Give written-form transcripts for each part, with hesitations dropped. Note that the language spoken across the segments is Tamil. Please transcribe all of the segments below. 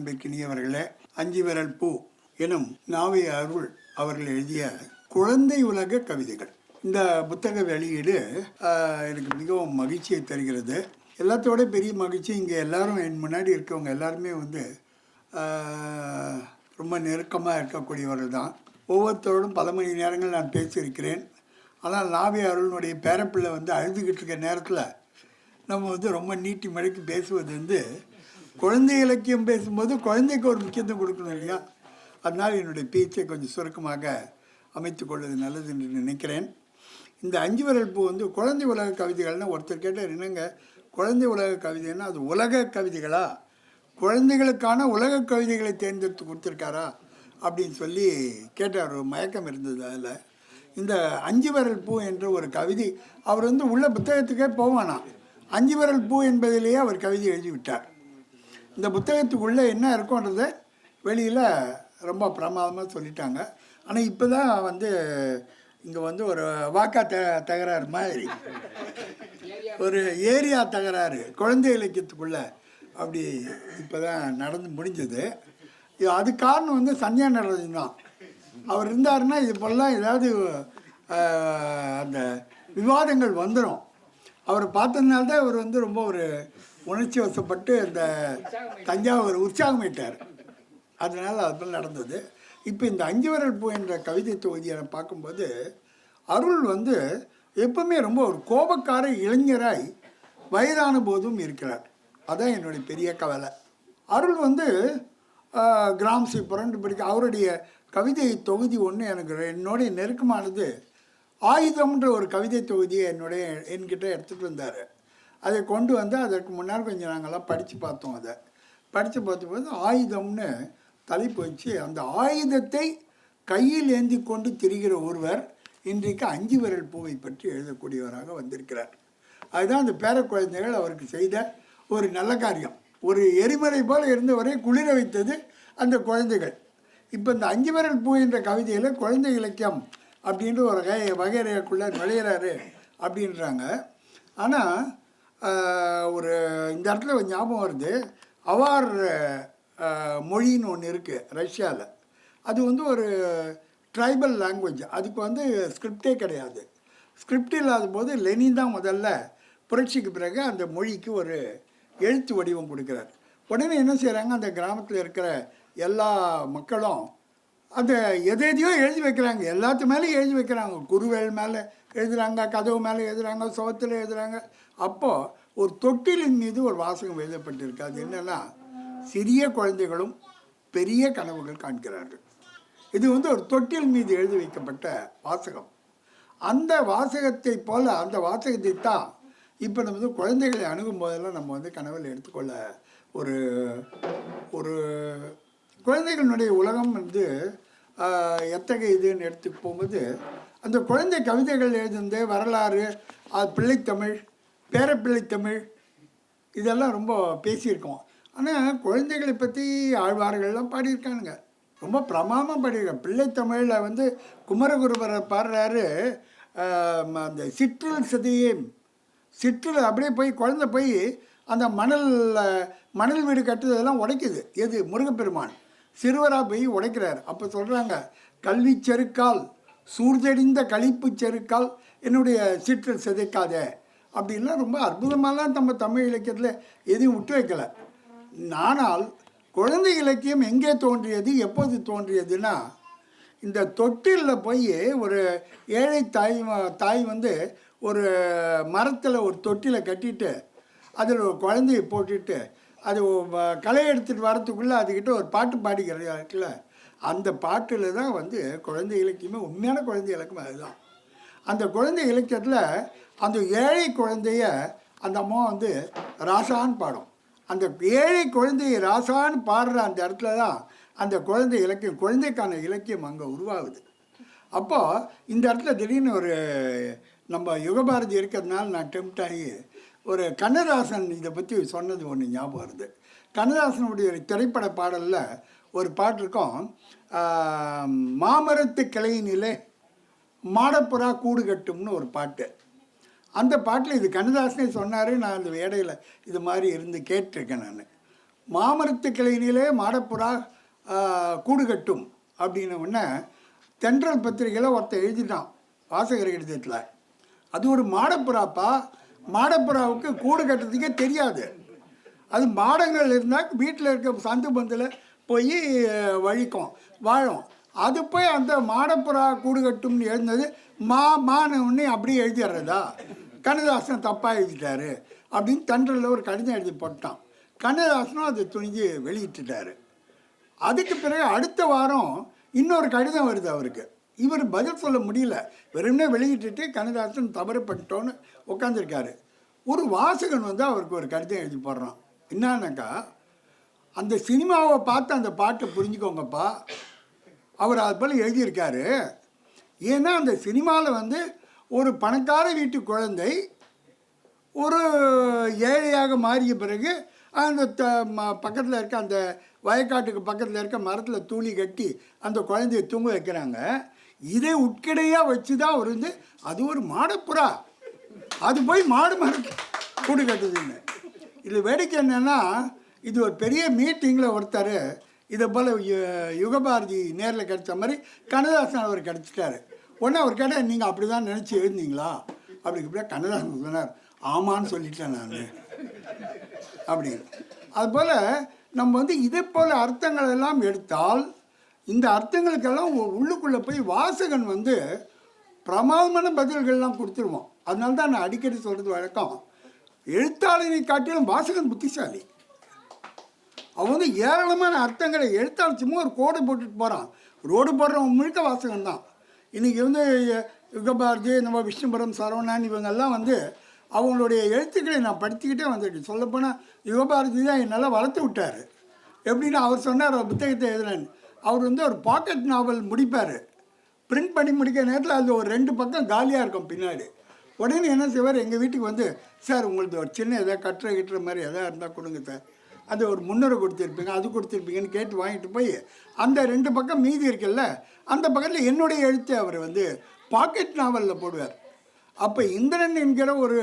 அன்பிற்கினியவர்களே, அஞ்சு விரல் பூ எனும் நாவை அருள் அவர்கள் எழுதிய குழந்தை உலக கவிதைகள். இந்த புத்தக வெளியீடு எனக்கு மிகவும் மகிழ்ச்சியை தருகிறது. எல்லாத்தோட பெரிய மகிழ்ச்சி, இங்கே எல்லாரும் என் முன்னாடி இருக்கவங்க எல்லாருமே ரொம்ப நெருக்கமாக இருக்கக்கூடியவர்கள் தான். ஒவ்வொருத்தரோடும் பல மணி நேரங்கள் நான் பேசியிருக்கிறேன். ஆனால் நாவை அருளுடைய பேரப்பிள்ளை அழுதுகிட்டு இருக்க நேரத்தில் நம்ம ரொம்ப நீட்டி மழைக்கு பேசுவது குழந்தை இலக்கியம் பேசும்போது குழந்தைக்கு ஒரு முக்கியத்துவம் கொடுக்கணும் இல்லையா? அதனால் என்னுடைய பேச்சை கொஞ்சம் சுருக்கமாக அமைத்து கொள்வது நல்லது என்று நினைக்கிறேன். இந்த அஞ்சு விரல் பூ குழந்தை உலக கவிதைகள்னால் ஒருத்தர் கேட்டார், என்னங்க குழந்தை உலக கவிதைன்னா அது உலக கவிதைகளா, குழந்தைகளுக்கான உலக கவிதைகளை தேர்ந்தெடுத்து கொடுத்துருக்காரா அப்படின்னு சொல்லி கேட்டார். ஒரு மயக்கம் இருந்தது. அதில் இந்த அஞ்சு விரல் பூ என்ற ஒரு கவிதை அவர் உள்ள புத்தகத்துக்கே போவானா, அஞ்சு விரல் பூ என்பதிலேயே அவர் கவிதை எழுதிவிட்டார். இந்த புத்தகத்துக்குள்ளே என்ன இருக்கும்ன்றதை வெளியில் ரொம்ப பிரமாதமாக சொல்லிட்டாங்க. ஆனால் இப்போ தான் இங்கே ஒரு வாக்கா தகராறு மாதிரி, ஒரு ஏரியா தகராறு குழந்தை இலக்கியத்துக்குள்ளே அப்படி இப்போ தான் நடந்து முடிஞ்சது. அது காரணம் சந்தியா நடராஜன் தான். அவர் இருந்தாருன்னா இது போலாம் ஏதாவது அந்த விவாதங்கள் வந்துடும். அவரை பார்த்ததுனால்தான் அவர் ரொம்ப ஒரு உணர்ச்சி வசப்பட்டு இந்த தஞ்சாவூர் உற்சாகமிட்டார். அதனால் அது நடந்தது. இப்போ இந்த அஞ்சு விரல் பூ என்ற கவிதை தொகுதியை நான் பார்க்கும்போது அருள் எப்பவுமே ரொம்ப ஒரு கோபக்கார இளைஞராய் வயதான போதும் இருக்கிறார். அதான் என்னுடைய பெரிய கவலை. அருள் கிராம்சி புரண்டு பிடிக்க அவருடைய கவிதை தொகுதி ஒன்று என்னுடைய நெருக்கமானது ஆயுதம்ன்ற ஒரு கவிதை தொகுதியை என்கிட்ட எடுத்துகிட்டு வந்தார். அதை கொண்டு அதற்கு முன்னால் கொஞ்சம் நாங்கள்லாம் படித்து பார்த்தோம். அதை படித்து பார்த்தபோது ஆயுதம்னு தலைப்பு வச்சு அந்த ஆயுதத்தை கையில் ஏந்தி கொண்டு திரிகிற ஒருவர் இன்றைக்கு அஞ்சு விரல் பூவை பற்றி எழுதக்கூடியவராக வந்திருக்கிறார். அதுதான் அந்த பேர குழந்தைகள் அவருக்கு செய்த ஒரு நல்ல காரியம். ஒரு எரிமலை போல் இருந்தவரை குளிர வைத்தது அந்த குழந்தைகள். இப்போ இந்த அஞ்சு விரல் பூ என்ற கவிதையில் குழந்தை இலக்கியம் அப்படின்ற ஒரு வகையறைக்குள்ளே நுழையிறாரு அப்படின்றாங்க. ஆனால் ஒரு இந்த இடத்துல ஒரு ஞாபகம் வருது. அவார் மொழின்னு ஒன்று இருக்குது ரஷ்யாவில். அது ஒரு ட்ரைபல் லாங்குவேஜ். அதுக்கு ஸ்கிரிப்டே கிடையாது. ஸ்கிரிப்ட் இல்லாத போது லெனின் தான் முதல்ல புரட்சிக்கு பிறகு அந்த மொழிக்கு ஒரு எழுத்து வடிவம் கொடுக்குறார். உடனே என்ன செய்கிறாங்க, அந்த கிராமத்தில் இருக்கிற எல்லா மக்களும் அந்த எதையோ எழுதி வைக்கிறாங்க. எல்லாத்து மேலேயும் எழுதி வைக்கிறாங்க. குருவேல் மேலே எழுதுகிறாங்க, கதவு மேலே எழுதுகிறாங்க, சுவத்தில் எழுதுகிறாங்க. அப்போது ஒரு தொட்டிலின் மீது ஒரு வாசகம் எழுதப்பட்டிருக்கு. அது என்னென்னா, சிறிய குழந்தைகளும் பெரிய கனவுகள் காண்கிறார்கள். இது ஒரு தொட்டில் மீது எழுதி வைக்கப்பட்ட வாசகம். அந்த வாசகத்தை போல் அந்த வாசகத்தை தான் இப்போ நம்ம குழந்தைகளை அணுகும் போதெல்லாம் நம்ம கனவில் எடுத்துக்கொள்ள ஒரு ஒரு குழந்தைகளுடைய உலகம் எத்தகைய இதுன்னு எடுத்துக்கு போகும்போது அந்த குழந்தை கவிதைகள் எழுதுந்து வரலாறு, பிள்ளைத்தமிழ், பேரப்பிள்ளைத்தமிழ் இதெல்லாம் ரொம்ப பேசியிருக்கோம். ஆனால் குழந்தைகளை பற்றி ஆழ்வார்கள்லாம் பாடியிருக்கானுங்க, ரொம்ப பிரமாதமாக பாடியிருக்காங்க. பிள்ளைத்தமிழில் குமரகுருபரர் பாடுறாரு, அந்த சிற்றில் சதியே சிற்றில் அப்படியே போய் குழந்தை போய் அந்த மணல் வீடு கட்டுறதெல்லாம் உடைக்குது. எது? முருகப்பெருமான் சிறுவராக போய் உடைக்கிறார். அப்போ சொல்கிறாங்க, கல்வி செருக்கால் சூர்தடிந்த கழிப்பு செருக்கால் என்னுடைய சிற்றில் சிதைக்காத அப்படின்லாம் ரொம்ப அற்புதமாலாம் நம்ம தமிழ் இலக்கியத்தில் எதையும் விட்டு வைக்கலை. ஆனால் குழந்தை இலக்கியம் எங்கே தோன்றியது, எப்போது தோன்றியதுன்னா, இந்த தொட்டிலில் போய் ஒரு ஏழை தாய் ஒரு மரத்தில் ஒரு தொட்டியில் கட்டிட்டு அதில் ஒரு குழந்தையை போட்டுட்டு அது களை எடுத்துகிட்டு வரத்துக்குள்ளே அதுக்கிட்ட ஒரு பாட்டு பாடிக்கிறதுல அந்த பாட்டில் தான் குழந்தை இலக்கியமே உண்மையான குழந்தை இலக்கியம். அதுதான் அந்த குழந்தை இலக்கியத்தில் அந்த ஏழை குழந்தைய அந்த அம்மா ராசான்னு பாடும். அந்த ஏழை குழந்தையை ராசான்னு பாடுற அந்த இடத்துல தான் அந்த குழந்தை இலக்கியம், குழந்தைக்கான இலக்கியம் அங்கே உருவாகுது. அப்போது இந்த இடத்துல திடீர்னு ஒரு நம்ம யுகபாரதி இருக்கிறதுனால நான் டெம்ட் ஆகி ஒரு கண்ணதாசன் இதை பற்றி சொன்னது ஒன்று ஞாபகம் வருது. கண்ணதாசனுடைய ஒரு திரைப்பட பாடலில் ஒரு பாட்டு இருக்கும், மாமரத்து கிளையினிலே மாடப்புறா கூடு கட்டும்னு ஒரு பாட்டு. அந்த பாட்டில் இது கண்ணதாசனே சொன்னார். நான் அந்த வேடையில் இது மாதிரி இருந்து கேட்டிருக்கேன். நான் மாமரத்து கிளையினிலே மாடப்புறா கூடு கட்டும் அப்படின்ன உடனே தென்றல் பத்திரிகையில் ஒருத்தர் எழுதிட்டான் வாசகர் எழுதியத்தில். அது ஒரு மாடப்புறாப்பா, மாடப்புறாவுக்கு கூடு கட்டுறதுக்கே தெரியாது. அது மாடங்கள் இருந்தால் வீட்டில் இருக்க சந்து பந்தில் போய் வழிக்கும் வாழும். அது போய் அந்த மாடப்புறா கூடு கட்டும்னு எழுந்தது மான உடனே அப்படியே எழுதிடுறதா? கண்ணதாசன் தப்பாக எழுதிட்டாரு அப்படின்னு தென்றலில் ஒரு கடிதம் எழுதி போட்டான். கண்ணதாசனும் அதை துணிஞ்சு வெளியிட்டுட்டார். அதுக்கு பிறகு அடுத்த வாரம் இன்னொரு கடிதம் வருது அவருக்கு. இவர் பதில் சொல்ல முடியல, வெறும்னே வெளியிட்டுட்டு கண்ணதாசன் தவறு பண்ணிட்டோன்னு உட்காந்துருக்காரு. ஒரு வாசகன் வந்து அவருக்கு ஒரு கடிதம் எழுதி போடுறான். என்னன்னாக்கா, அந்த சினிமாவை பார்த்து அந்த பாட்டை புரிஞ்சுக்கோங்கப்பா, அவர் அது போல் எழுதியிருக்காரு. ஏன்னா அந்த சினிமாவில் வந்து ஒரு பணக்கார வீட்டு குழந்தை ஒரு ஏழையாக மாறிய பிறகு அந்த பக்கத்தில் இருக்க அந்த வயக்காட்டுக்கு பக்கத்தில் இருக்க மரத்தில் தூளி கட்டி அந்த குழந்தைய தூங்க வைக்கிறாங்க. இதை உட்கிடையாக வச்சு தான் அவர் வந்து அது ஒரு மாடப்புறா, அது போய் மாடு மரத்து கூடு கட்டுதுன்னு. இது வேடிக்கை என்னென்னா, இது ஒரு பெரிய மீட்டிங்கில் ஒருத்தர் இதை போல் யுகபாரதி நேரில் கிடைச்ச மாதிரி கண்ணதாசன் அவர் கிடச்சிட்டாரு. உடனே அவர் கேட்டால் நீங்கள் அப்படி தான் நினச்சி எழுந்தீங்களா அப்படி இப்படியா? கண்ணதாசன் சொன்னார், ஆமான்னு சொல்லிட்டேன் நான் அப்படின்னு. அதுபோல் நம்ம வந்து இதே போல் அர்த்தங்கள் எல்லாம் எடுத்தால் இந்த அர்த்தங்களுக்கெல்லாம் உள்ளுக்குள்ளே போய் வாசகன் வந்து பிரமாதமான பதில்கள்லாம் கொடுத்துருவோம். அதனால தான் நான் அடிக்கடி சொல்கிறது வழக்கம், எழுத்தாளனை காட்டிலும் வாசகன் புத்திசாலி. அவன் வந்து ஏராளமான அர்த்தங்களை எழுத்தாளர் சும்மா ஒரு கோடை போட்டுட்டு போகிறான். ரோடு போடுறவன் முழுக்க வாசகன் தான். இன்றைக்கி வந்து யுகபாரதி, நம்ம விஷ்ணுபுரம், சரவணன் இவங்கெல்லாம் வந்து அவங்களுடைய எழுத்துக்களை நான் படிச்சுக்கிட்டே வந்துட்டேன். சொல்லப்போனால் யுகபாரதி தான் என்னால் வளர்த்து விட்டார். எப்படின்னா, அவர் சொன்னார் ஒரு புத்தகத்தை எழுதுறேன்னு. அவர் வந்து ஒரு பாக்கெட் நாவல் முடிப்பார். பிரிண்ட் பண்ணி முடிக்கிற நேரத்தில் அது ஒரு 2 பக்கம் காலியாக இருக்கும் பின்னாடி. உடனே என்ன செய்வார், எங்கள் வீட்டுக்கு வந்து, சார் உங்களுக்கு ஒரு சின்ன எதாவது கட்டுற மாதிரி எதாவது இருந்தால் கொடுங்க சார், அது ஒரு 300 கொடுத்துருப்பீங்க, அது கொடுத்துருப்பீங்கன்னு கேட்டு வாங்கிட்டு போய் அந்த 2 பக்கம் மீதி இருக்குல்ல அந்த பக்கத்தில் என்னுடைய எழுத்து அவர் வந்து பாக்கெட் நாவலில் போடுவார். அப்போ இந்திரன் என்கிற ஒரு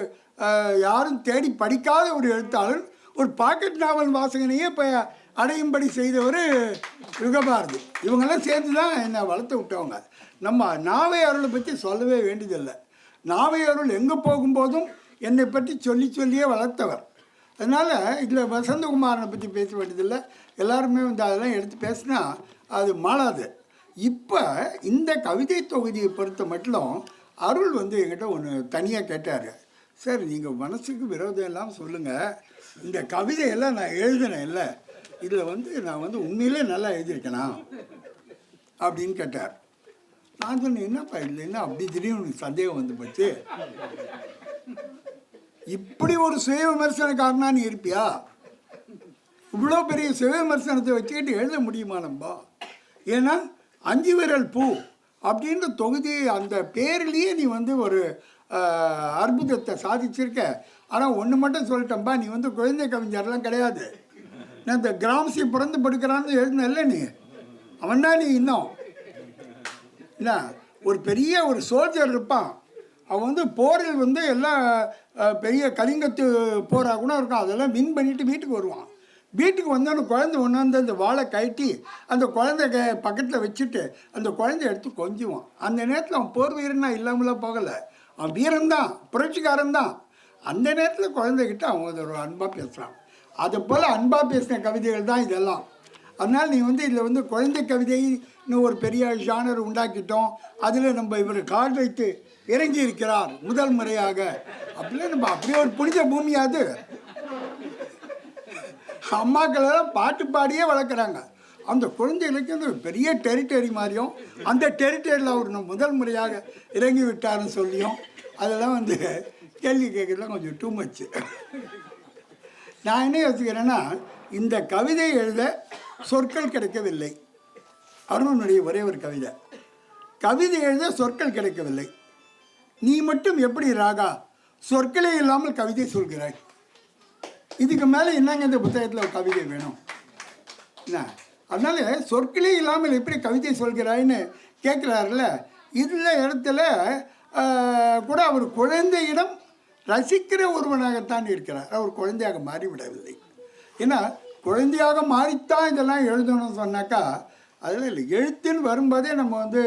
யாரும் தேடி படிக்காத ஒரு எழுத்தாளர் ஒரு பாக்கெட் நாவல் வாசகனையே இப்போ அடையும்படி செய்தவர் யுகபாரதி. இவங்கெல்லாம் சேர்ந்து தான் என்னை வளர்த்து விட்டவங்க. நம்ம நாவை அருளை பற்றி சொல்லவே வேண்டியதில்லை. நாவை அருள் எங்கே போகும்போதும் என்னை பற்றி சொல்லியே வளர்த்தவர். அதனால் இதில் வசந்தகுமாரனை பற்றி பேச வேண்டியதில்லை. எல்லாருமே வந்து அதெல்லாம் எடுத்து பேசினா அது மாளாது. இப்போ இந்த கவிதை தொகுதியை பொறுத்த மட்டும் அருள் வந்து என்கிட்ட ஒன்று தனியாக கேட்டார். சார், நீங்கள் மனசுக்கு விரோதம் எல்லாம் சொல்லுங்கள், இந்த கவிதையெல்லாம் நான் எழுதினேன் இல்லை, இதில் வந்து நான் வந்து உண்மையிலே நல்லா எழுதியிருக்கேனா அப்படின்னு கேட்டார். நான் சொன்னேன், என்னப்பா இல்லைன்னா அப்படி திடீர்னு சந்தேகம் வந்து போச்சு, இப்படி ஒரு சுய விமர்சனக்காரனா நீ இருப்பியா? இவ்வளோ பெரிய சுய விமர்சனத்தை வச்சுக்கிட்டு எழுத முடியுமா நம்பா? ஏன்னா 5 விரல் பூ அப்படின்ற தொகுதி அந்த பேர்லேயே நீ வந்து ஒரு அற்புதத்தை சாதிச்சிருக்க. ஆனால் ஒன்று மட்டும் சொல்லிட்டேன்பா, நீ வந்து குழந்தை கவிஞர்லாம் கிடையாது. நான் இந்த கிராமசி பிறந்து படுக்கிறான்னு எழுதினல்ல நீ, அவன் தான் நீ இன்னும் இல்லை. ஒரு பெரிய ஒரு சோல்ஜர் இருப்பான், அவன் வந்து போரில் வந்து எல்லாம் பெரிய கலிங்கத்து போராக கூட இருக்கும், அதெல்லாம் வின் பண்ணிவிட்டு வீட்டுக்கு வருவான். வீட்டுக்கு வந்தோன்னு குழந்தை ஒன்று வந்து அந்த வாழை கட்டி அந்த குழந்தை பக்கத்தில் வச்சுட்டு அந்த குழந்தைய எடுத்து கொஞ்சுவான். அந்த நேரத்தில் அவன் போர் வீரனா இல்லாமலாம் போகலை, அவன் வீரன்தான், புரட்சிக்காரன் தான். அந்த நேரத்தில் குழந்தைகிட்ட அவன் ஒரு அன்பாக பேசுகிறான். அதை போல் அன்பாக பேசின கவிதைகள் தான் இதெல்லாம். அதனால் நீ வந்து இதில் வந்து குழந்தை கவிதை இன்னும் ஒரு பெரிய ஜானர் உண்டாக்கிட்டோம், அதில் நம்ம இவர் கால் வைத்து இறங்கி இருக்கிறார் முதல் முறையாக அப்படிலாம் நம்ம அப்படியே ஒரு புனித பூமியாது. அம்மாக்களெல்லாம் பாட்டு பாடியே வளர்க்குறாங்க. அந்த குழந்தைகளுக்கு வந்து பெரிய டெரிட்டரி மாதிரியும் அந்த டெரிட்டரியில் அவர் முதல் முறையாக இறங்கி விட்டார்னு சொல்லியும் அதெல்லாம் வந்து கேள்வி கேட்குறதுலாம் கொஞ்சம் டூ மச்சு. நான் என்ன யோசிக்கிறேன்னா, இந்த கவிதை எழுத சொற்கள் கிடைக்கவில்லை. அருணனுடைய ஒரே ஒரு கவிதை, கவிதை எழுத சொற்கள் கிடைக்கவில்லை. நீ மட்டும் எப்படி ராகா சொற்களே இல்லாமல் கவிதை சொல்கிறாய்? இதுக்கு மேலே என்னங்க இந்த புத்தகத்தில் ஒரு கவிதை வேணும் என்ன? அதனால் சொற்களே இல்லாமல் எப்படி கவிதை சொல்கிறாய்ன்னு கேட்குறாருல. இதில் இடத்துல கூட அவர் குழந்தையிடம் ரசிக்கிற ஒருவனாகத்தான் இருக்கிறார், அவர் குழந்தையாக மாறிவிடவில்லை. ஏன்னா குழந்தையாக மாறித்தான் இதெல்லாம் எழுதணும்னு சொன்னாக்கா அதில் இல்லை. எழுத்துன்னு வரும்போதே நம்ம வந்து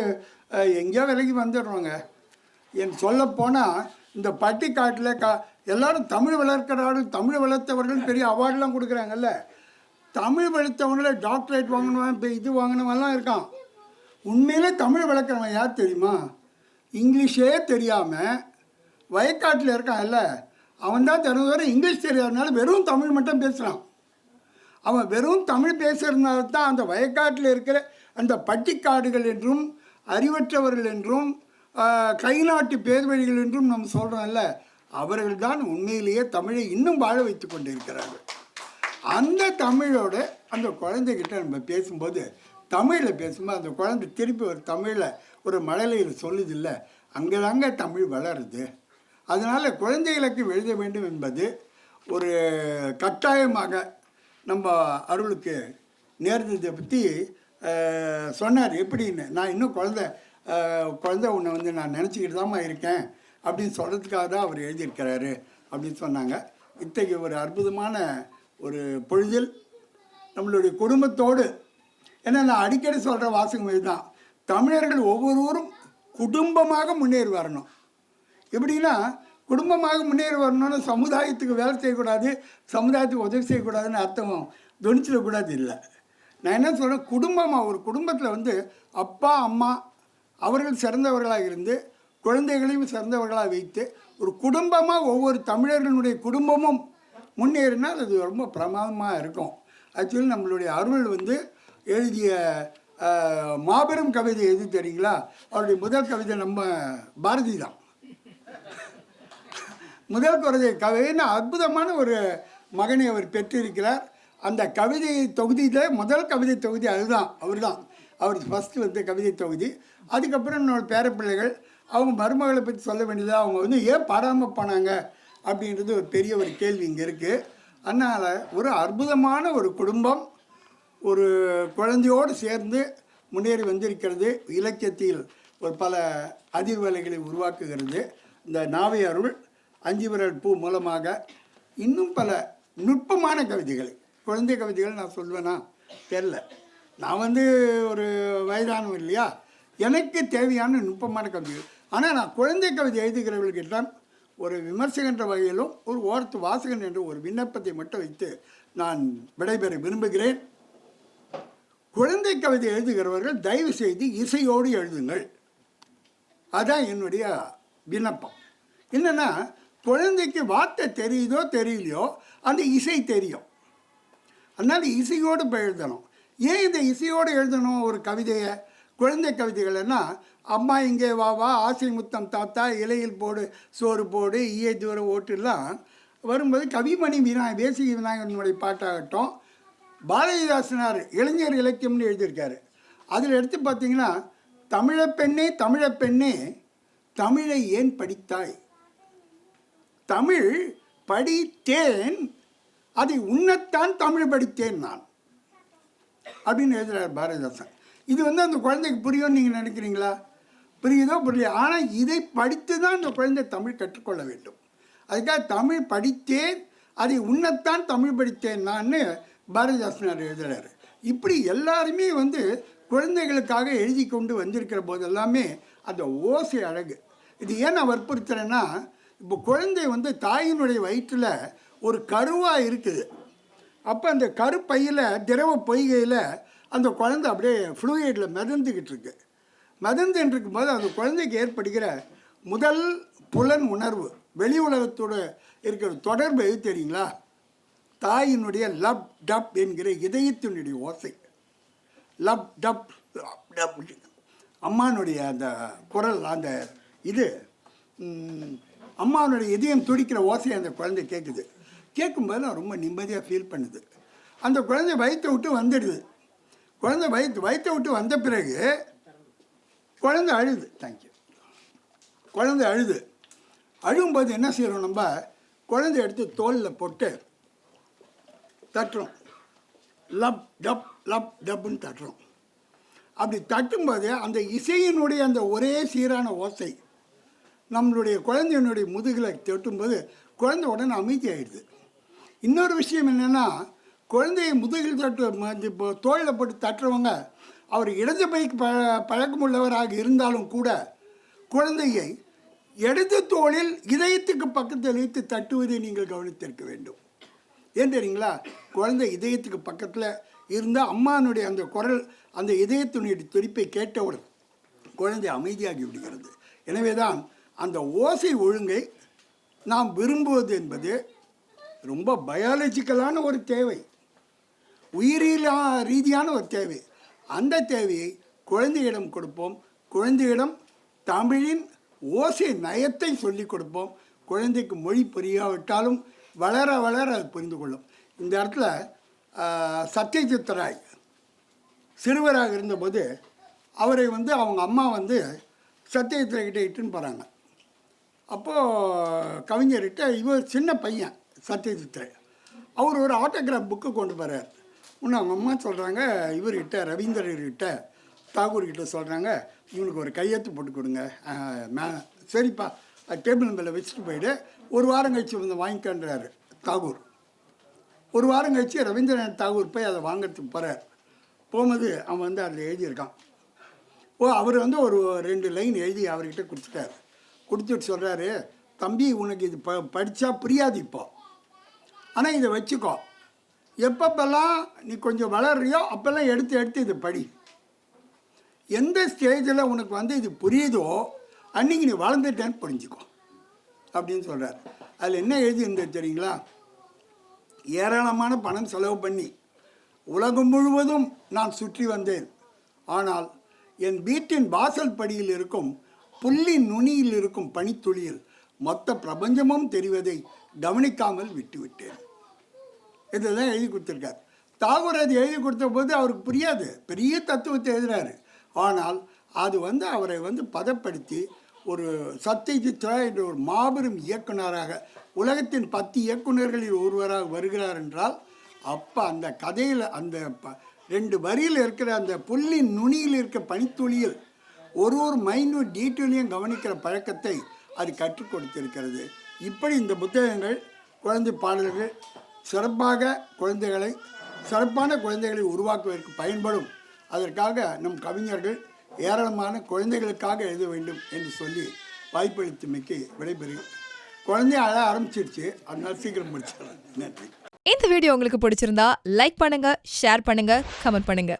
எங்கேயோ விலைக்கு வந்துடுறோங்க. என் சொல்லப்போனால் இந்த பட்டிக்காட்டில் எல்லோரும் தமிழ் வளர்க்கிறார்கள், தமிழ் வளர்த்தவர்கள் பெரிய அவார்டெலாம் கொடுக்குறாங்கல்ல. தமிழ் வளர்த்தவங்கள டாக்டரேட் வாங்கினவன், இப்போ இது வாங்கினவன்லாம் இருக்கான். உண்மையிலே தமிழ் வளர்க்குறவன் யார் தெரியுமா? இங்கிலீஷே தெரியாமல் வயக்காட்டில் இருக்கான்ல, அவன் தான் திறந்தவரை இங்கிலீஷ் தெரியாதனால வெறும் தமிழ் மட்டும் பேசுகிறான். அவன் வெறும் தமிழ் பேசுகிறதுனால தான் அந்த வயக்காட்டில் இருக்கிற அந்த பட்டிக்காடுகள் என்றும் அறிவற்றவர்கள் என்றும் கைநாட்டு பேர்வழிகள் என்றும் நம்ம சொல்கிறோம்ல, அவர்கள் தான் உண்மையிலேயே தமிழை இன்னும் வாழ வைத்து கொண்டு இருக்கிறார்கள். அந்த தமிழோட அந்த குழந்தைகிட்ட நம்ம பேசும்போது, தமிழில் பேசும்போது அந்த குழந்தை திருப்பி ஒரு தமிழில் ஒரு மழலையில் சொல்லுதில்லை, அங்கே தாங்க தமிழ் வளருது. அதனால் குழந்தைகளுக்கு எழுத வேண்டும் என்பது ஒரு கட்டாயமாக நம்ம அருளுக்கு நேர்ந்ததை பற்றி சொன்னார். எப்படின்னு, நான் இன்னும் குழந்தை உன்னை வந்து நான் நினச்சிக்கிட்டு தாம்மா இருக்கேன் அப்படின்னு சொல்கிறதுக்காக தான் அவர் எழுதியிருக்கிறாரு அப்படின்னு சொன்னாங்க. இத்தகைய ஒரு அற்புதமான ஒரு பொழுதில் நம்மளுடைய குடும்பத்தோடு, ஏன்னா நான் அடிக்கடி சொல்கிற வாசகம் இதுதான், தமிழர்கள் ஒவ்வொருவரும் குடும்பமாக முன்னேறி வரணும். எப்படின்னா குடும்பமாக முன்னேறி வரணும்னு சமுதாயத்துக்கு வேலை செய்யக்கூடாது, சமுதாயத்துக்கு உதவி செய்யக்கூடாதுன்னு அர்த்தம் துணிச்சிடக்கூடாது. இல்லை, நான் என்ன சொல்கிறேன், குடும்பமாக ஒரு குடும்பத்தில் வந்து அப்பா அம்மா அவர்கள் சிறந்தவர்களாக இருந்து குழந்தைகளையும் சிறந்தவர்களாக வைத்து ஒரு குடும்பமாக ஒவ்வொரு தமிழர்களுடைய குடும்பமும் முன்னேறினால் அது ரொம்ப பிரமாதமாக இருக்கும். ஆக்சுவலி நம்மளுடைய அருள் வந்து எழுதிய மாபெரும் கவிதை எது தெரியுங்களா? அவருடைய முதல் கவிதை நம்ம பாரதி தான். முதல் கவிதைன்னு அற்புதமான ஒரு மகனை அவர் பெற்றிருக்கிறார். அந்த கவிதை தொகுதியில் முதல் கவிதை தொகுதி அதுதான், அவர் ஃபஸ்ட்டு வந்து கவிதை தொகுதி. அதுக்கப்புறம் என்னோட பேரப்பிள்ளைகள் அவங்க மருமகளை பற்றி சொல்ல வேண்டியது, அவங்க வந்து ஏன் பாடாமல் போனாங்க அப்படின்றது ஒரு பெரிய ஒரு கேள்வி இங்கே இருக்குது. அதனால் ஒரு அற்புதமான ஒரு குடும்பம் ஒரு குழந்தையோடு சேர்ந்து முன்னேறி வந்திருக்கிறது. இலக்கியத்தில் ஒரு பல அதிர்வலைகளை உருவாக்குகிறது. இந்த நாவை அருள் 5 விரல் பூ மூலமாக இன்னும் பல நுட்பமான கவிதைகள், குழந்தை கவிதைகள் நான் சொல்வேனா தெரில. நான் வந்து ஒரு வயதானவன் இல்லையா, எனக்கு தேவையான நுட்பமான கவிதைகள். ஆனால் நான் குழந்தை கவிதை எழுதுகிறவர்களுக்கெல்லாம் ஒரு விமர்சகன்ற வகையிலும் ஒரு ஓரத்து வாசகன் என்ற ஒரு விண்ணப்பத்தை மட்டும் வைத்து நான் விடைபெற விரும்புகிறேன். குழந்தை கவிதை எழுதுகிறவர்கள் தயவு செய்து இசையோடு எழுதுங்கள். அதுதான் என்னுடைய விண்ணப்பம். என்னென்னா, குழந்தைக்கு வார்த்தை தெரியுதோ தெரியலையோ அந்த இசை தெரியும். அதனால் இசையோடு இப்போ எழுதணும். ஏன் இந்த இசையோடு எழுதணும் ஒரு கவிதையை? குழந்தை கவிதைகள்னா அம்மா இங்கே வா வா, ஆசை முத்தம் தாத்தா, இலையில் போடு சோறு போடு, ஈய தூர ஓட்டுலாம் வரும்போது கவிமணி தேசிக விநாயகனுடைய பாட்டாகட்டும், பாரதிதாசனார் இளைஞர் இலக்கியம்னு எழுதியிருக்காரு. அதில் எடுத்து பார்த்தீங்கன்னா, தமிழப்பெண்ணே தமிழப்பெண்ணே தமிழை ஏன் படித்தாய், தமிழ் படித்தேன் அதை உன்னத்தான் தமிழ் படித்தேன் நான் அப்படின்னு எழுதுகிறார் பாரதிதாசன். இது வந்து அந்த குழந்தைக்கு புரியும்னு நீங்கள் நினைக்கிறீங்களா? புரியுதோ புரியல. ஆனால் இதை படித்து தான் அந்த குழந்தை தமிழ் கற்றுக்கொள்ள வேண்டும். அதுக்காக தமிழ் படித்தேன் அதை உன்னத்தான் தமிழ் படித்தேன் நான் பாரதிதாசனார் எழுதுகிறார். இப்படி எல்லாருமே வந்து குழந்தைகளுக்காக எழுதி கொண்டு வந்திருக்கிற போதெல்லாமே அந்த ஓசை அழகு. இது ஏன் நான் வற்புறுத்துறேன்னா, இப்போ குழந்தை வந்து தாயினுடைய வயிற்றில் ஒரு கருவாக இருக்குது. அப்போ அந்த கருப்பையில் திரவ பொய்கையில் அந்த குழந்தை அப்படியே ஃப்ளூயிடில் மிதந்துக்கிட்டு இருக்கு. மிதந்துட்டு இருக்கும்போது அந்த குழந்தைக்கு ஏற்படுகிற முதல் புலன் உணர்வு வெளி உலகத்தோடு இருக்கிற தொடர்பு எது தெரியுங்களா? தாயினுடைய லப் டப் என்கிற இதயத்தினுடைய ஓசை. லப் டப் லப் டப், அம்மானுடைய அந்த குரல், அந்த இது அம்மானுடைய இதயம் துடிக்கிற ஓசை அந்த குழந்தை கேட்குது. கேட்கும்போது நான் ரொம்ப நிம்மதியாக ஃபீல் பண்ணுது. அந்த குழந்தை வயிற்றை விட்டு வந்துடுது. குழந்தை வயிற்றை விட்டு வந்த பிறகு குழந்தை அழுது. தேங்க்யூ. குழந்தை அழுகும்போது என்ன செய்கிறோம், நம்ம குழந்தை எடுத்து தோலில் போட்டு தட்டுறோம். லப் டப் லப் டப்புன்னு தட்டுறோம். அப்படி தட்டும்போது அந்த இசையினுடைய அந்த ஒரே சீரான ஓசை நம்மளுடைய குழந்தையினுடைய முதுகில் தட்டும்போது குழந்தை உடனே அமைதியாகிடுது. இன்னொரு விஷயம் என்னென்னா, குழந்தையை முதுகில் தட்டு இப்போ தோளில் போட்டு தட்டுறவங்க அவர் இடது பைக்கு பழக்கமுள்ளவராக இருந்தாலும் கூட குழந்தையை இடது தோளில் இதயத்துக்கு பக்கத்தில் வைத்து தட்டுவதை நீங்கள் கவனித்திருக்க வேண்டும். ஏன் தெரியுங்களா? குழந்தை இதயத்துக்கு பக்கத்தில் இருந்தால் அம்மானுடைய அந்த குரல், அந்த இதயத்தினுடைய துடிப்பை கேட்டவுடன் குழந்தை அமைதியாகி விடுகிறது. எனவே தான் அந்த ஓசை ஒழுங்கை நாம் விரும்புவது என்பது ரொம்ப பயாலஜிக்கலான ஒரு தேவை, உயிரியல் ரீதியான ஒரு தேவை. அந்த தேவையை குழந்தையிடம் கொடுப்போம். குழந்தையிடம் தமிழின் ஓசை நயத்தை சொல்லிக் கொடுப்போம். குழந்தைக்கு மொழி புரியாவிட்டாலும் வளர வளர அது புரிந்து கொள்ளும். இந்த இடத்துல சத்யஜித் ராய் சிறுவராக இருந்தபோது அவரை அவங்க அம்மா சத்யஜித் ராய்கிட்ட இட்டுன்னு போகிறாங்க. அப்போது கவிஞர்கிட்ட இவர் சின்ன பையன் சத்யஜித் ராய், அவர் ஒரு ஆட்டோகிராஃப் புக்கு கொண்டு போகிறார். இன்னும் அவங்க அம்மா சொல்கிறாங்க இவர்கிட்ட ரவீந்திரர்கிட்ட தாகூர்கிட்ட சொல்கிறாங்க, இவனுக்கு ஒரு கையெழுத்து போட்டு கொடுங்க. சரிப்பா டேபிள் மேலே வச்சுட்டு போயிட்டு ஒரு வாரம் கழிச்சு வாங்கிக்கன்றாரு தாகூர். ஒரு வாரம் கழிச்சு ரவீந்திரநாத் தாகூர் போய் அதை வாங்கிறதுக்கு போகிறார். போகும்போது அவன் அதில் எழுதியிருக்கான். அவர் ஒரு 2 லைன் எழுதி அவர்கிட்ட கொடுத்துட்டார். கொடுத்துட்டு சொல்கிறாரு, தம்பி உனக்கு இது படித்தா புரியாது இப்போ, ஆனால் இதை வச்சுக்கோ, எப்பப்பெல்லாம் நீ கொஞ்சம் வளர்றியோ அப்போல்லாம் எடுத்து இதை படி. எந்த ஸ்டேஜில் உனக்கு இது புரியுதோ அன்றைக்கி நீ வளர்ந்துட்டேன்னு புரிஞ்சுக்கோ அப்படின்னு சொல்கிறார். அதில் என்ன எழுதியிருந்தது தெரியுங்களா? ஏராளமான பணம் செலவு பண்ணி உலகம் முழுவதும் நான் சுற்றி வந்தேன். ஆனால் என் வீட்டின் வாசல் படியில் இருக்கும் புல்லின் நுனியில் இருக்கும் பனித்துளியில் மொத்த பிரபஞ்சமும் தெரிவதை கவனிக்காமல் விட்டுவிட்டேன். இதுதான் எழுதி கொடுத்துருக்கார். தாகூர் அது எழுதி கொடுத்த போது அவருக்கு புரியாது, பெரிய தத்துவத்தை எழுதுகிறாரு. ஆனால் அது அவரை பதப்படுத்தி ஒரு சத்யஜித் ராய் என்ற ஒரு மாபெரும் இயக்குனராக, உலகத்தின் 10 இயக்குநர்களில் ஒருவராக வருகிறார் என்றால், அப்போ அந்த கதையில் அந்த 2 வரியில் இருக்கிற அந்த புல்லின் நுனியில் இருக்கிற பனித்துளியில் ஒரு மைன்யூட் டீட்டெயிலையும் கவனிக்கிற பழக்கத்தை அது கற்றுக் கொடுத்திருக்கிறது. இப்படி இந்த புத்தகங்கள், குழந்தை பாடல்கள் சிறப்பான குழந்தைகளை உருவாக்குவதற்கு பயன்படும். அதற்காக நம் கவிஞர்கள் ஏராளமான குழந்தைகளுக்காக எழுத வேண்டும் என்று சொல்லி வாய்ப்பளித்தமைக்கு விடைபெறுகிறேன். குழந்தை அழ ஆரம்பிச்சிருச்சு, அதனால சீக்கிரம் முடிச்சிடலாம். நன்றி. இந்த வீடியோ உங்களுக்கு பிடிச்சிருந்தா லைக் பண்ணுங்க, ஷேர் பண்ணுங்க, கமெண்ட் பண்ணுங்க.